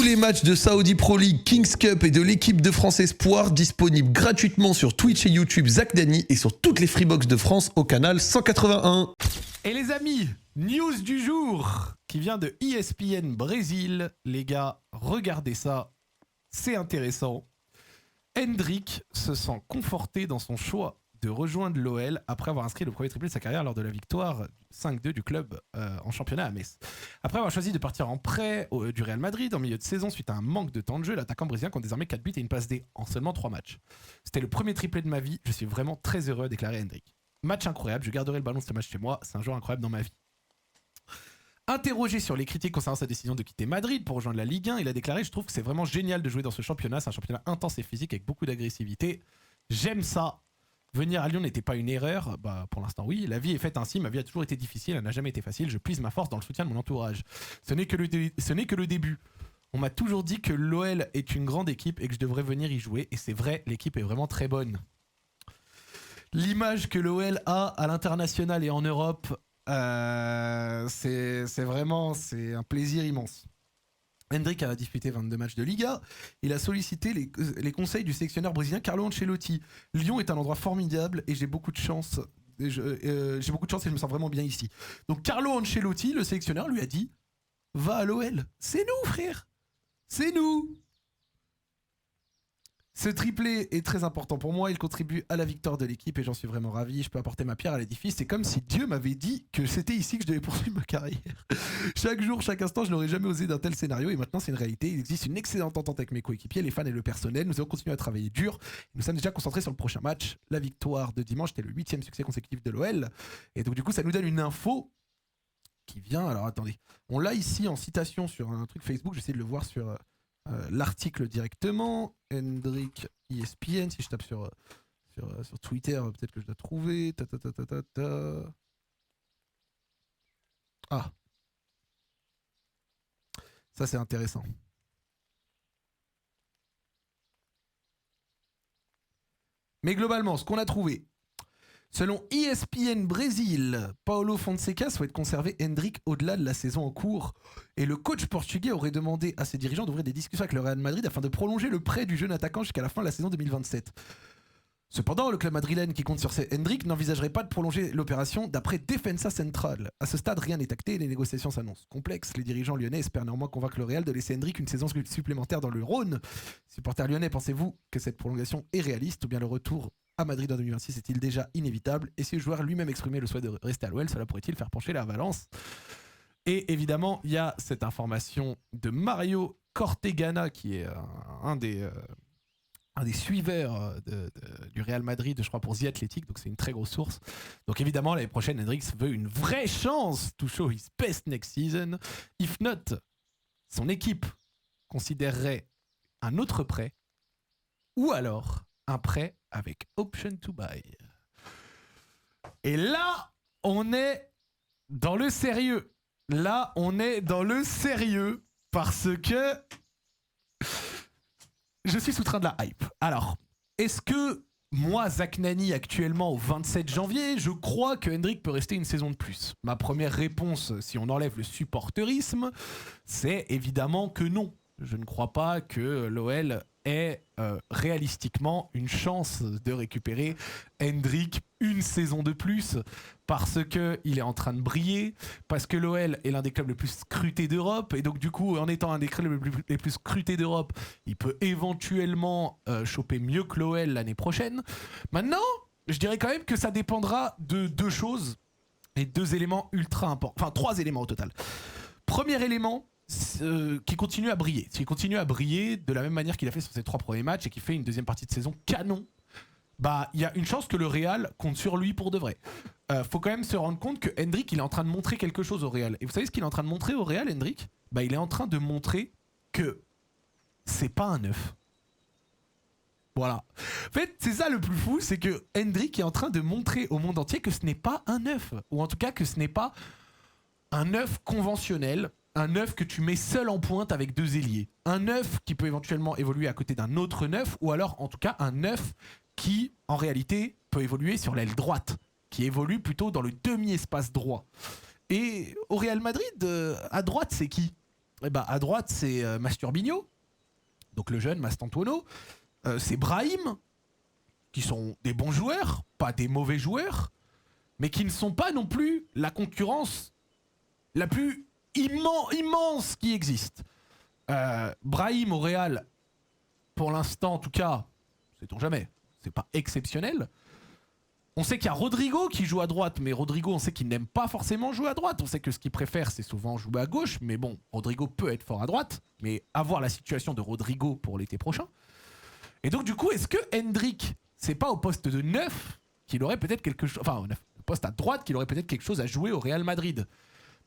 les matchs de Saudi Pro League, Kings Cup et de l'équipe de France Espoir disponibles gratuitement sur Twitch et YouTube Zach Dany et sur toutes les Freebox de France au canal 181. Et les amis, news du jour qui vient de ESPN Brésil. Les gars, regardez ça, c'est intéressant. Hendrick se sent conforté dans son choix de rejoindre l'OL après avoir inscrit le premier triplé de sa carrière lors de la victoire 5-2 du club en championnat à Metz. Après avoir choisi de partir en prêt du Real Madrid en milieu de saison suite à un manque de temps de jeu, l'attaquant brésilien compte désormais 4 buts et une passe D en seulement 3 matchs. C'était le premier triplé de ma vie, je suis vraiment très heureux, a déclaré Hendrick. Match incroyable, je garderai le ballon de ce match chez moi, c'est un joueur incroyable dans ma vie. Interrogé sur les critiques concernant sa décision de quitter Madrid pour rejoindre la Ligue 1, il a déclaré « Je trouve que c'est vraiment génial de jouer dans ce championnat, c'est un championnat intense et physique avec beaucoup d'agressivité. J'aime ça. Venir à Lyon n'était pas une erreur. Bah, pour l'instant, oui. La vie est faite ainsi. Ma vie a toujours été difficile. Elle n'a jamais été facile. Je puise ma force dans le soutien de mon entourage. Ce n'est que le début. On m'a toujours dit que l'OL est une grande équipe et que je devrais venir y jouer. Et c'est vrai, l'équipe est vraiment très bonne. L'image que l'OL a à l'international et en Europe, c'est un plaisir immense. Hendrick a disputé 22 matchs de Liga. Il a sollicité les conseils du sélectionneur brésilien Carlo Ancelotti. Lyon est un endroit formidable et j'ai beaucoup de chance. Et je me sens vraiment bien ici. Donc Carlo Ancelotti, le sélectionneur, lui a dit « Va à l'OL. C'est nous, frère. C'est nous. » Ce triplé est très important pour moi, il contribue à la victoire de l'équipe et j'en suis vraiment ravi, je peux apporter ma pierre à l'édifice, c'est comme si Dieu m'avait dit que c'était ici que je devais poursuivre ma carrière. Chaque jour, chaque instant, je n'aurais jamais osé d'un tel scénario et maintenant c'est une réalité, il existe une excellente entente avec mes coéquipiers, les fans et le personnel, nous allons continuer à travailler dur, nous sommes déjà concentrés sur le prochain match, la victoire de dimanche, c'était le 8e succès consécutif de l'OL, et donc du coup ça nous donne une info qui vient, alors attendez, on l'a ici en citation sur un truc Facebook, j'essaie de le voir sur... l'article directement, Hendrick ESPN, si je tape sur Twitter, peut-être que je dois trouver. Ah, ça c'est intéressant. Mais globalement, ce qu'on a trouvé, selon ESPN Brésil, Paulo Fonseca souhaite conserver Hendrick au-delà de la saison en cours et le coach portugais aurait demandé à ses dirigeants d'ouvrir des discussions avec le Real Madrid afin de prolonger le prêt du jeune attaquant jusqu'à la fin de la saison 2027. Cependant, le club madrilène qui compte sur Hendrick n'envisagerait pas de prolonger l'opération d'après Defensa Central. À ce stade, rien n'est acté et les négociations s'annoncent complexes. Les dirigeants lyonnais espèrent néanmoins convaincre le Real de laisser Hendrick une saison supplémentaire dans le Rhône. Supporters lyonnais, pensez-vous que cette prolongation est réaliste ou bien le retour à Madrid en 2026 est-il déjà inévitable? Et si le joueur lui-même exprimait le souhait de rester à l'OL, cela pourrait-il faire pencher la balance? Et évidemment, il y a cette information de Mario Cortegana, qui est un des suiveurs du Real Madrid, je crois, pour The Athletic, donc c'est une très grosse source. Donc évidemment, l'année prochaine, Hendrick veut une vraie chance to show his best next season. If not, son équipe considérerait un autre prêt, ou alors un prêt avec option to buy. Et là, on est dans le sérieux. Là, on est dans le sérieux parce que je suis sous train de la hype. Alors, est-ce que moi, Zach Dany, actuellement au 27 janvier, je crois que Hendrick peut rester une saison de plus? Ma première réponse, si on enlève le supporterisme, c'est évidemment que non. Je ne crois pas que l'OL ait réalistiquement une chance de récupérer Hendrick une saison de plus parce qu'il est en train de briller, parce que l'OL est l'un des clubs les plus scrutés d'Europe et donc du coup en étant un des clubs les plus scrutés d'Europe, il peut éventuellement choper mieux que l'OL l'année prochaine. Maintenant, je dirais quand même que ça dépendra de deux choses et deux éléments ultra importants, enfin 3 éléments au total. Premier élément, qui continue à briller. Qui continue à briller de la même manière qu'il a fait sur ses 3 premiers matchs et qui fait une deuxième partie de saison canon. Bah, il y a une chance que le Real compte sur lui pour de vrai. Faut quand même se rendre compte que Hendrick, il est en train de montrer quelque chose au Real. Et vous savez ce qu'il est en train de montrer au Real, Hendrick? Bah, il est en train de montrer que c'est pas un neuf. Voilà. En fait, c'est ça le plus fou, c'est que Hendrick est en train de montrer au monde entier que ce n'est pas un neuf. Ou en tout cas que ce n'est pas un neuf conventionnel. Un neuf que tu mets seul en pointe avec 2 ailiers. Un neuf qui peut éventuellement évoluer à côté d'un autre neuf, ou alors en tout cas un neuf qui en réalité peut évoluer sur l'aile droite, qui évolue plutôt dans le demi-espace droit. Et au Real Madrid, à droite c'est qui? Et bah, à droite, c'est Masturbino, donc le jeune Mastantuono. C'est Brahim, qui sont des bons joueurs, pas des mauvais joueurs, mais qui ne sont pas non plus la concurrence la plus immense qui existe. Brahim au Real, pour l'instant en tout cas, sait-on jamais, c'est pas exceptionnel. On sait qu'il y a Rodrigo qui joue à droite, mais Rodrigo, on sait qu'il n'aime pas forcément jouer à droite. On sait que ce qu'il préfère, c'est souvent jouer à gauche. Mais bon, Rodrigo peut être fort à droite, mais avoir la situation de Rodrigo pour l'été prochain. Et donc, du coup, est-ce que Hendrik, c'est pas au poste de 9 qu'il aurait peut-être quelque chose... Enfin, au poste à droite, qu'il aurait peut-être quelque chose à jouer au Real Madrid?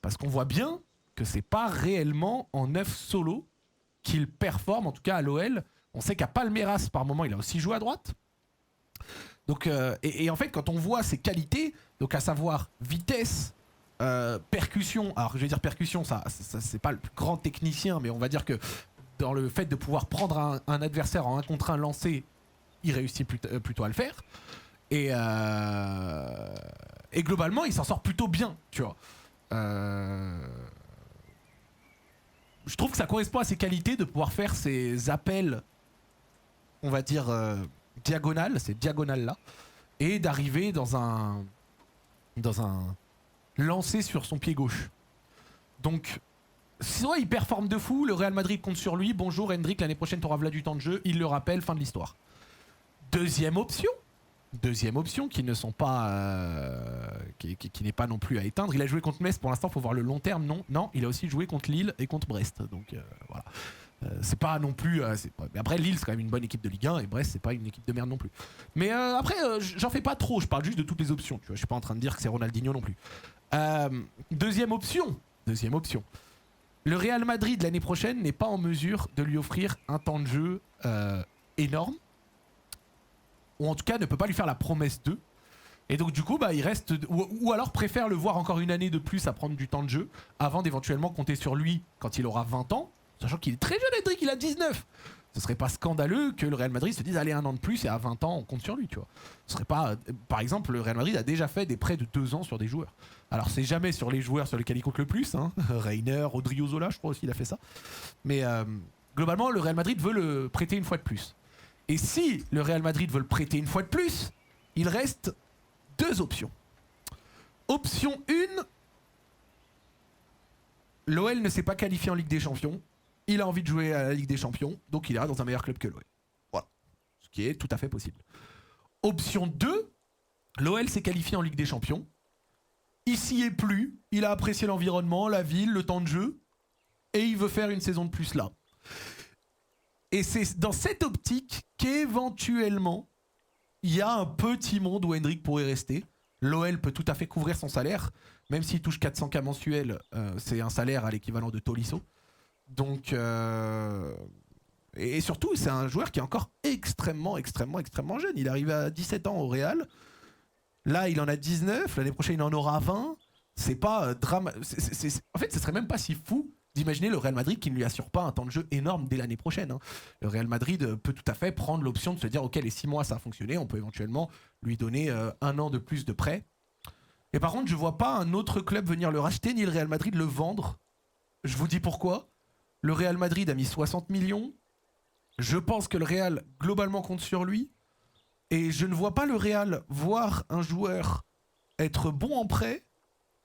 Parce qu'on voit bien que c'est pas réellement en 9 solo qu'il performe, en tout cas à l'OL. On sait qu'à Palmeiras, par moment, il a aussi joué à droite. Donc, et en fait, quand on voit ses qualités, donc à savoir vitesse, percussion, alors je vais dire percussion, ça c'est pas le plus grand technicien, mais on va dire que dans le fait de pouvoir prendre un adversaire en 1 contre 1 lancé, il réussit plutôt à le faire. Et globalement, il s'en sort plutôt bien, tu vois. Je trouve que ça correspond à ses qualités de pouvoir faire ses appels, on va dire... diagonale, c'est diagonale là, et d'arriver dans un lancer sur son pied gauche. Donc, soit il performe de fou, le Real Madrid compte sur lui, bonjour Hendrik, l'année prochaine t'auras du temps de jeu, il le rappelle, fin de l'histoire. Deuxième option qui ne sont pas qui n'est pas non plus à éteindre. Il a joué contre Metz, pour l'instant faut voir le long terme. Non, il a aussi joué contre Lille et contre Brest, donc voilà. C'est pas non plus. Mais après, Lille, c'est quand même une bonne équipe de Ligue 1 et Brest, c'est pas une équipe de merde non plus. Mais après, j'en fais pas trop. Je parle juste de toutes les options. Tu vois, je suis pas en train de dire que c'est Ronaldinho non plus. Deuxième option. Le Real Madrid l'année prochaine n'est pas en mesure de lui offrir un temps de jeu énorme, ou en tout cas ne peut pas lui faire la promesse d'eux. Et donc du coup, bah, il reste, ou alors préfère le voir encore une année de plus à prendre du temps de jeu avant d'éventuellement compter sur lui quand il aura 20 ans. Sachant qu'il est très jeune, Hendrik, il a 19. Ce serait pas scandaleux que le Real Madrid se dise allez, 1 an de plus et à 20 ans on compte sur lui, tu vois. Ce serait pas, par exemple, le Real Madrid a déjà fait des prêts de 2 ans sur des joueurs. Alors c'est jamais sur les joueurs sur lesquels il compte le plus, hein. Reiner, Rodrigo Zola, je crois aussi il a fait ça. Mais globalement, le Real Madrid veut le prêter une fois de plus. Et si le Real Madrid veut le prêter une fois de plus, il reste 2 options. Option 1, l'OL ne s'est pas qualifié en Ligue des Champions. Il a envie de jouer à la Ligue des Champions, donc il ira dans un meilleur club que l'OL. Voilà. Ce qui est tout à fait possible. Option 2, l'OL s'est qualifié en Ligue des Champions. Il s'y est plus, il a apprécié l'environnement, la ville, le temps de jeu, et il veut faire une saison de plus là. Et c'est dans cette optique qu'éventuellement, il y a un petit monde où Hendrik pourrait rester. L'OL peut tout à fait couvrir son salaire, même s'il touche 400K mensuels, c'est un salaire à l'équivalent de Tolisso. Donc, et surtout, c'est un joueur qui est encore extrêmement jeune. Il est arrivé à 17 ans au Real. Là, il en a 19. L'année prochaine, il en aura 20. C'est pas drama. En fait, ce serait même pas si fou d'imaginer le Real Madrid qui ne lui assure pas un temps de jeu énorme dès l'année prochaine, hein. Le Real Madrid peut tout à fait prendre l'option de se dire ok, les 6 mois ça a fonctionné, on peut éventuellement lui donner 1 an de plus de prêt. Et par contre, je vois pas un autre club venir le racheter ni le Real Madrid le vendre. Je vous dis pourquoi. Le Real Madrid a mis 60 millions. Je pense que le Real, globalement, compte sur lui. Et je ne vois pas le Real voir un joueur être bon en prêt,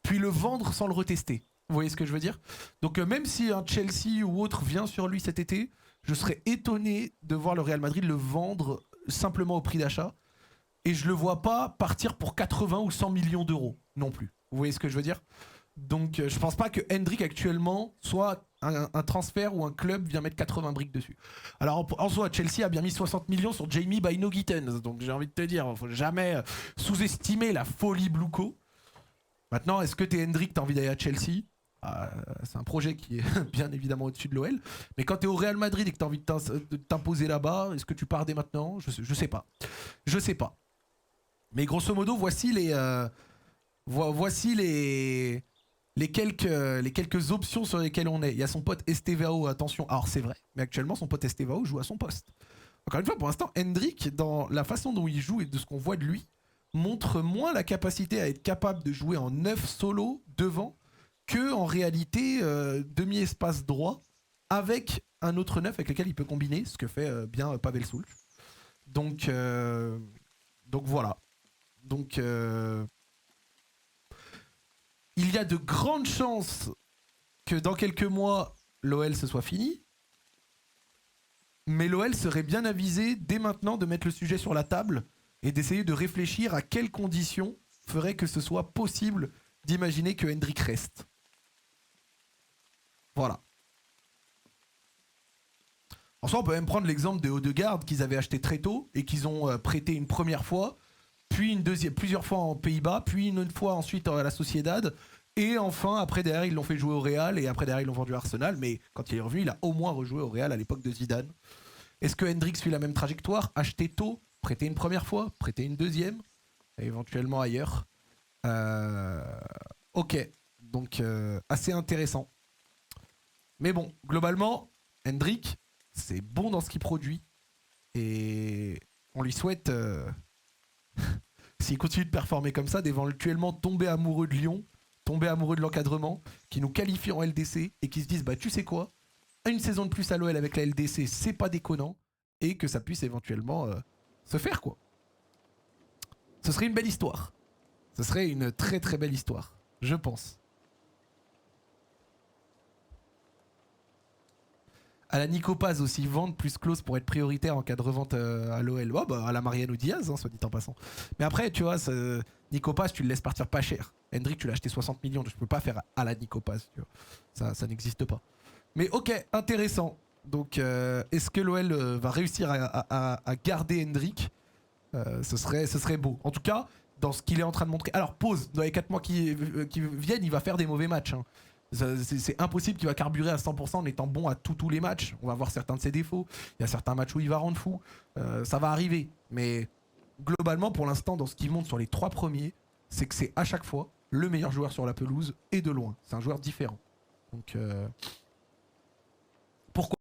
puis le vendre sans le retester. Vous voyez ce que je veux dire? Donc même si un Chelsea ou autre vient sur lui cet été, je serais étonné de voir le Real Madrid le vendre simplement au prix d'achat. Et je le vois pas partir pour 80 ou 100 millions d'euros non plus. Vous voyez ce que je veux dire? Donc je pense pas que Hendrik actuellement soit un transfert où un club vient mettre 80 briques dessus. Alors en soi, Chelsea a bien mis 60 millions sur Jamie by No Gittens. Donc j'ai envie de te dire, faut jamais sous-estimer la folie Bluco. Maintenant, est-ce que t'es Hendrik, t'as envie d'aller à Chelsea? C'est un projet qui est bien évidemment au-dessus de l'OL. Mais quand t'es au Real Madrid et que t'as envie de t'imposer là-bas, est-ce que tu pars dès maintenant? Je sais pas. Je sais pas. Mais grosso modo, voici les quelques options sur lesquelles on est. Il y a son pote Estevao, attention. Alors c'est vrai, mais actuellement son pote Estevao joue à son poste. Encore une fois, pour l'instant, Hendrik, dans la façon dont il joue et de ce qu'on voit de lui, montre moins la capacité à être capable de jouer en 9 solo devant que en réalité demi-espace droit avec un autre neuf avec lequel il peut combiner, ce que fait bien Pavel Soulj. Donc voilà. Donc il y a de grandes chances que dans quelques mois l'OL se soit fini. Mais l'OL serait bien avisé dès maintenant de mettre le sujet sur la table et d'essayer de réfléchir à quelles conditions feraient que ce soit possible d'imaginer que Hendrick reste. Voilà. En soi, on peut même prendre l'exemple de Odegaard qu'ils avaient acheté très tôt et qu'ils ont prêté une première fois, puis une deuxième, plusieurs fois en Pays-Bas, puis une autre fois ensuite à la Sociedad. Et enfin, après derrière, ils l'ont fait jouer au Real et après derrière, ils l'ont vendu à Arsenal. Mais quand il est revenu, il a au moins rejoué au Real à l'époque de Zidane. Est-ce que Hendrick suit la même trajectoire? Acheter tôt, prêter une première fois, prêter une deuxième, et éventuellement ailleurs. Ok, donc assez intéressant. Mais bon, globalement, Hendrick, c'est bon dans ce qu'il produit. Et on lui souhaite, s'il continue de performer comme ça, d'éventuellement tomber amoureux de Lyon, tomber amoureux de l'encadrement, qui nous qualifie en LDC et qui se disent, bah tu sais quoi, une saison de plus à l'OL avec la LDC, c'est pas déconnant, et que ça puisse éventuellement se faire, quoi. Ce serait une belle histoire. Ce serait une très très belle histoire, je pense. À la Nico Paz aussi, vente plus clause pour être prioritaire en cas de revente à l'OL. Oh, bah, à la Mariano Diaz, hein, soit dit en passant. Mais après, tu vois, Nico Paz, tu le laisses partir pas cher. Hendrick, tu l'as acheté 60 millions, donc je peux pas faire à la Nico Paz. Tu vois. Ça n'existe pas. Mais ok, intéressant. Donc, est-ce que l'OL va réussir à garder Hendrick? Ce serait beau. En tout cas, dans ce qu'il est en train de montrer. Alors, pause. Dans les 4 mois qui viennent, il va faire des mauvais matchs. Hein. C'est impossible qu'il va carburer à 100% en étant bon à tous les matchs. On va voir certains de ses défauts. Il y a certains matchs où il va rendre fou. Ça va arriver. Mais globalement, pour l'instant, dans ce qu'il montre sur les 3 premiers, c'est que c'est à chaque fois le meilleur joueur sur la pelouse et de loin. C'est un joueur différent. Donc, pourquoi